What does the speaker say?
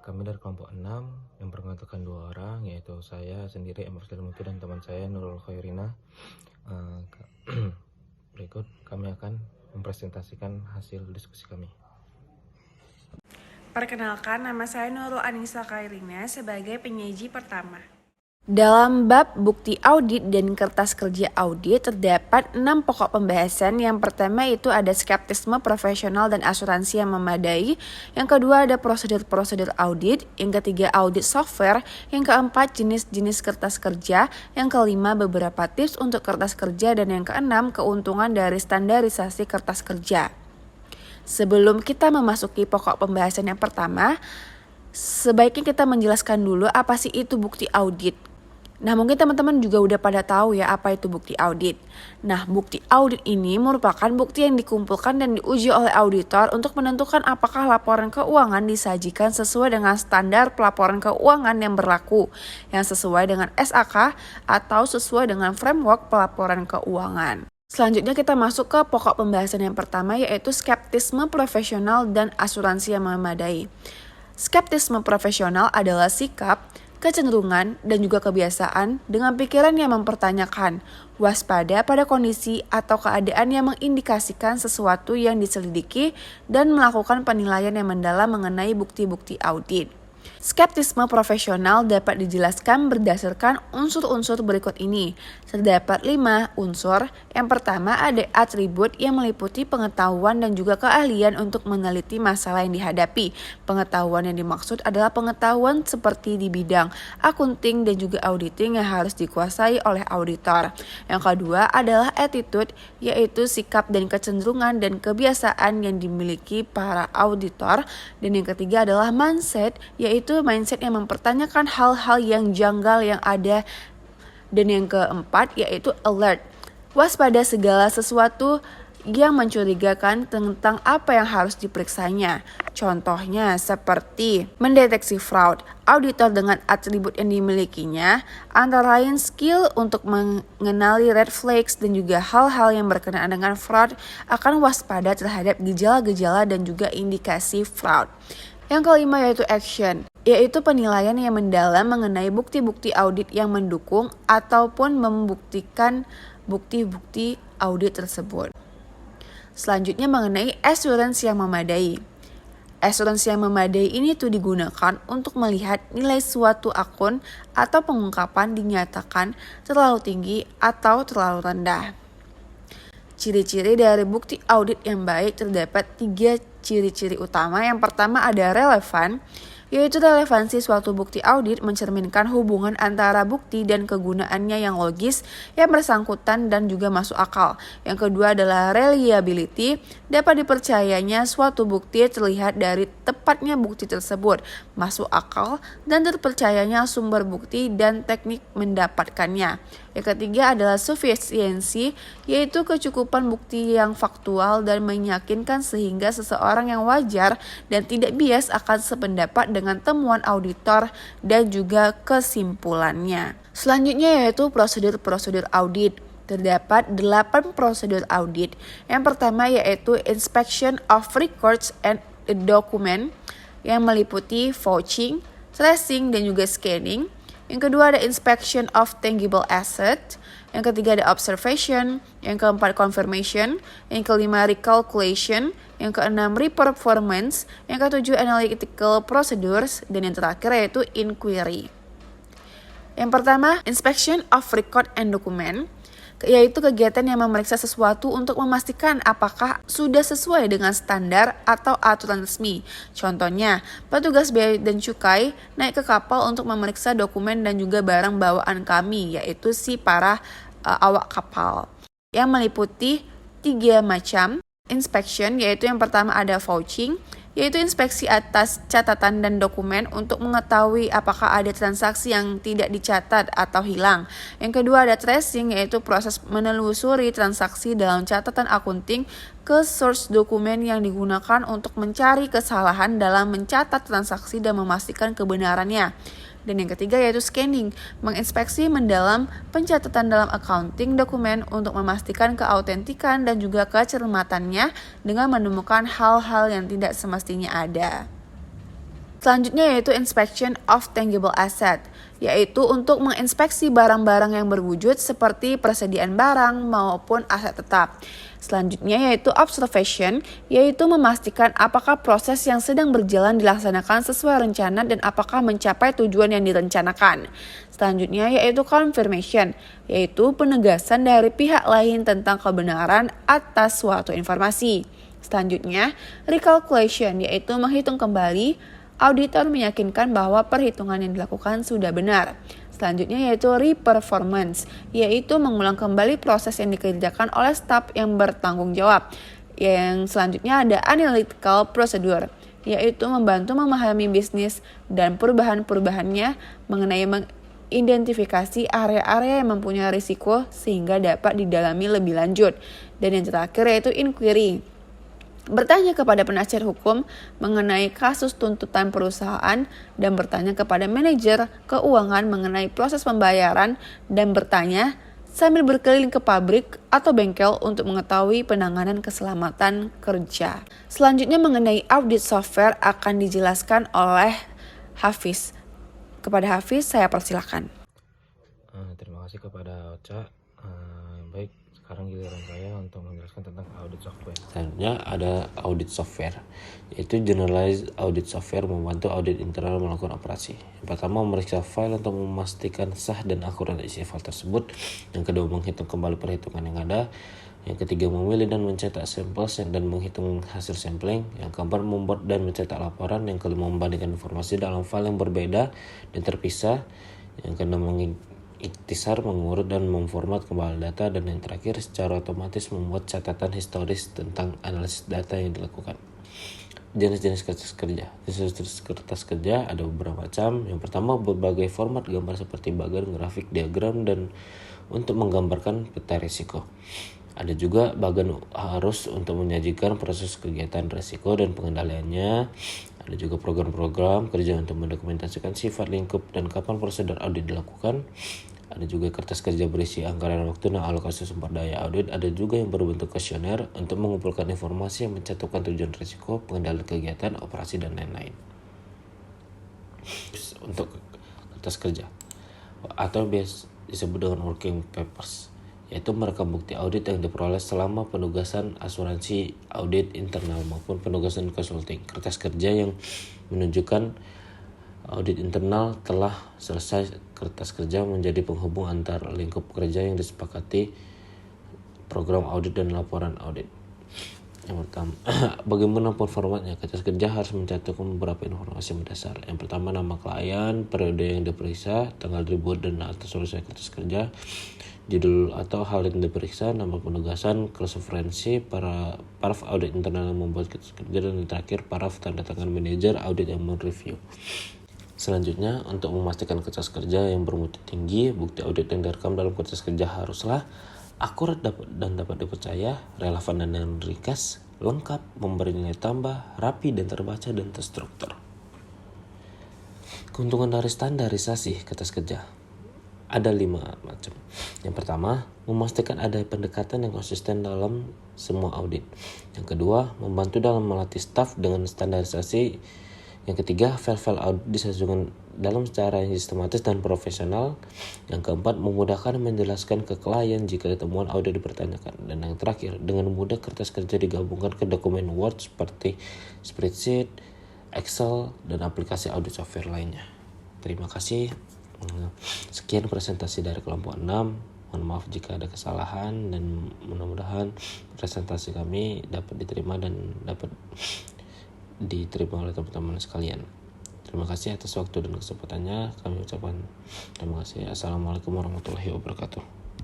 Kami dari kelompok 6 yang beranggotakan 2 orang, yaitu saya sendiri Emir Mutu dan teman saya Nurul Khairina. Berikut kami akan mempresentasikan hasil diskusi kami. Perkenalkan, nama saya Nurul Anissa Khairina sebagai penyaji pertama. Dalam bab bukti audit dan kertas kerja audit terdapat 6 pokok pembahasan. Yang pertama itu ada skeptisme profesional dan asuransi yang memadai. Yang kedua ada prosedur-prosedur audit. Yang ketiga audit software. Yang keempat jenis-jenis kertas kerja. Yang kelima beberapa tips untuk kertas kerja. Dan yang keenam keuntungan dari standarisasi kertas kerja. Sebelum kita memasuki pokok pembahasan yang pertama, sebaiknya kita menjelaskan dulu apa sih itu bukti audit. Nah, mungkin teman-teman juga udah pada tahu ya apa itu bukti audit. Nah, bukti audit ini merupakan bukti yang dikumpulkan dan diuji oleh auditor untuk menentukan apakah laporan keuangan disajikan sesuai dengan standar pelaporan keuangan yang berlaku, yang sesuai dengan SAK atau sesuai dengan framework pelaporan keuangan. Selanjutnya kita masuk ke pokok pembahasan yang pertama, yaitu skeptisme profesional dan asuransi yang memadai. Skeptisme profesional adalah sikap, kecenderungan, dan juga kebiasaan dengan pikiran yang mempertanyakan, waspada pada kondisi atau keadaan yang mengindikasikan sesuatu yang diselidiki dan melakukan penilaian yang mendalam mengenai bukti-bukti audit. Skeptisme profesional dapat dijelaskan berdasarkan unsur-unsur berikut ini. Terdapat 5 unsur. Yang pertama ada atribut yang meliputi pengetahuan dan juga keahlian untuk meneliti masalah yang dihadapi. Pengetahuan yang dimaksud adalah pengetahuan seperti di bidang akunting dan juga auditing yang harus dikuasai oleh auditor. Yang kedua adalah attitude, yaitu sikap dan kecenderungan dan kebiasaan yang dimiliki para auditor. Dan yang ketiga adalah mindset, yaitu mindset yang mempertanyakan hal-hal yang janggal yang ada. Dan yang keempat yaitu alert, waspada segala sesuatu yang mencurigakan tentang apa yang harus diperiksanya. Contohnya seperti mendeteksi fraud. Auditor dengan atribut yang dimilikinya antara lain skill untuk mengenali red flags dan juga hal-hal yang berkenaan dengan fraud, akan waspada terhadap gejala-gejala dan juga indikasi fraud. Yang kelima yaitu action, yaitu penilaian yang mendalam mengenai bukti-bukti audit yang mendukung ataupun membuktikan bukti-bukti audit tersebut. Selanjutnya mengenai assurance yang memadai. Assurance yang memadai ini tuh digunakan untuk melihat nilai suatu akun atau pengungkapan dinyatakan terlalu tinggi atau terlalu rendah. Ciri-ciri dari bukti audit yang baik terdapat 3 ciri-ciri utama. Yang pertama ada relevan, yaitu relevansi suatu bukti audit mencerminkan hubungan antara bukti dan kegunaannya yang logis, yang bersangkutan dan juga masuk akal. Yang kedua adalah reliability, dapat dipercayanya suatu bukti terlihat dari tepatnya bukti tersebut, masuk akal, dan terpercayanya sumber bukti dan teknik mendapatkannya. Yang ketiga adalah sufficiency, yaitu kecukupan bukti yang faktual dan meyakinkan sehingga seseorang yang wajar dan tidak bias akan sependapat dengan temuan auditor dan juga kesimpulannya. Selanjutnya yaitu prosedur-prosedur audit. Terdapat 8 prosedur audit. Yang pertama yaitu inspection of records and document yang meliputi vouching, tracing, dan juga scanning. Yang kedua ada inspection of tangible asset. Yang ketiga ada observation. Yang keempat confirmation. Yang kelima recalculation. Yang keenam reperformance. Yang ketujuh analytical procedures. Dan yang terakhir yaitu inquiry. Yang pertama inspection of record and document, yaitu kegiatan yang memeriksa sesuatu untuk memastikan apakah sudah sesuai dengan standar atau aturan resmi. Contohnya, petugas bea dan cukai naik ke kapal untuk memeriksa dokumen dan juga barang bawaan kami, yaitu si para awak kapal. Yang meliputi 3 macam inspection, yaitu yang pertama ada vouching, yaitu inspeksi atas catatan dan dokumen untuk mengetahui apakah ada transaksi yang tidak dicatat atau hilang. Yang kedua ada tracing, yaitu proses menelusuri transaksi dalam catatan akunting ke source dokumen yang digunakan untuk mencari kesalahan dalam mencatat transaksi dan memastikan kebenarannya. Dan yang ketiga yaitu scanning, menginspeksi mendalam pencatatan dalam accounting dokumen untuk memastikan keautentikan dan juga kecermatannya dengan menemukan hal-hal yang tidak semestinya ada. Selanjutnya yaitu inspection of tangible asset, yaitu untuk menginspeksi barang-barang yang berwujud seperti persediaan barang maupun aset tetap. Selanjutnya yaitu observation, yaitu memastikan apakah proses yang sedang berjalan dilaksanakan sesuai rencana dan apakah mencapai tujuan yang direncanakan. Selanjutnya yaitu confirmation, yaitu penegasan dari pihak lain tentang kebenaran atas suatu informasi. Selanjutnya, recalculation, yaitu menghitung kembali. Auditor meyakinkan bahwa perhitungan yang dilakukan sudah benar. Selanjutnya yaitu re-performance, yaitu mengulang kembali proses yang dikerjakan oleh staf yang bertanggung jawab. Yang selanjutnya ada analytical procedure, yaitu membantu memahami bisnis dan perubahan-perubahannya mengenai mengidentifikasi area-area yang mempunyai risiko sehingga dapat didalami lebih lanjut. Dan yang terakhir yaitu inquiry, bertanya kepada penasihat hukum mengenai kasus tuntutan perusahaan dan bertanya kepada manajer keuangan mengenai proses pembayaran dan bertanya sambil berkeliling ke pabrik atau bengkel untuk mengetahui penanganan keselamatan kerja. Selanjutnya mengenai audit software akan dijelaskan oleh Hafiz. Kepada Hafiz saya persilakan. Terima kasih kepada Ocha. Baik, sekarang giliran saya untuk menjelaskan tentang audit software. Selanjutnya ada audit software, yaitu generalized audit software membantu audit internal melakukan operasi. Yang pertama, memeriksa file untuk memastikan sah dan akurat isi file tersebut. Yang kedua, menghitung kembali perhitungan yang ada. Yang ketiga, memilih dan mencetak sampel dan menghitung hasil sampling. Yang keempat, membuat dan mencetak laporan. Yang kelima, membandingkan informasi dalam file yang berbeda dan terpisah. Yang keenam, ikhtisar, mengurut dan memformat kembali data. Dan yang terakhir, secara otomatis membuat catatan historis tentang analisis data yang dilakukan. Jenis-jenis kertas kerja. Jenis kertas kerja ada beberapa macam. Yang pertama, berbagai format gambar seperti bagan, grafik, diagram, dan untuk menggambarkan peta risiko. Ada juga bagan harus untuk menyajikan proses kegiatan risiko dan pengendaliannya. Ada juga program-program kerja untuk mendokumentasikan sifat lingkup dan kapan prosedur audit dilakukan. Ada juga kertas kerja berisi anggaran waktu dan alokasi sumber daya audit. Ada juga yang berbentuk kuesioner untuk mengumpulkan informasi yang mencantumkan tujuan risiko, pengendalian kegiatan, operasi, dan lain-lain. Untuk kertas kerja atau biasa disebut dengan working papers, yaitu merekam bukti audit yang diperoleh selama penugasan asuransi audit internal maupun penugasan konsulting. Kertas kerja yang menunjukkan audit internal telah selesai. Kertas kerja menjadi penghubung antar lingkup kerja yang disepakati program audit dan laporan audit. Yang pertama, bagaimanapun formatnya, kertas kerja harus mencantumkan beberapa informasi mendasar. Yang pertama, nama klien, periode yang diperiksa, tanggal dibuat dan atas selesai kertas kerja, judul atau hal yang diperiksa, nama penugasan, referensi, paraf audit internal yang membuat kertas kerja, dan yang terakhir paraf tanda tangan manajer audit yang mereview. Selanjutnya, untuk memastikan kertas kerja yang bermutu tinggi, bukti audit yang direkam dalam kertas kerja haruslah akurat dan dapat dipercaya, relevan dan ringkas, lengkap, memberi nilai tambah, rapi dan terbaca dan terstruktur. Keuntungan dari standarisasi kertas kerja ada 5 macam. Yang pertama, memastikan ada pendekatan yang konsisten dalam semua audit. Yang kedua, membantu dalam melatih staf dengan standarisasi. Yang ketiga, file-file audit disajikan dalam cara yang sistematis dan profesional. Yang keempat, memudahkan menjelaskan ke klien jika temuan audit dipertanyakan. Dan yang terakhir, dengan mudah kertas kerja digabungkan ke dokumen Word seperti spreadsheet, Excel, dan aplikasi audit software lainnya. Terima kasih. Sekian presentasi dari kelompok 6. Mohon maaf jika ada kesalahan dan mudah-mudahan presentasi kami dapat diterima dan dapat diterima oleh teman-teman sekalian. Terima kasih atas waktu dan kesempatannya. Kami ucapkan terima kasih. Assalamualaikum warahmatullahi wabarakatuh.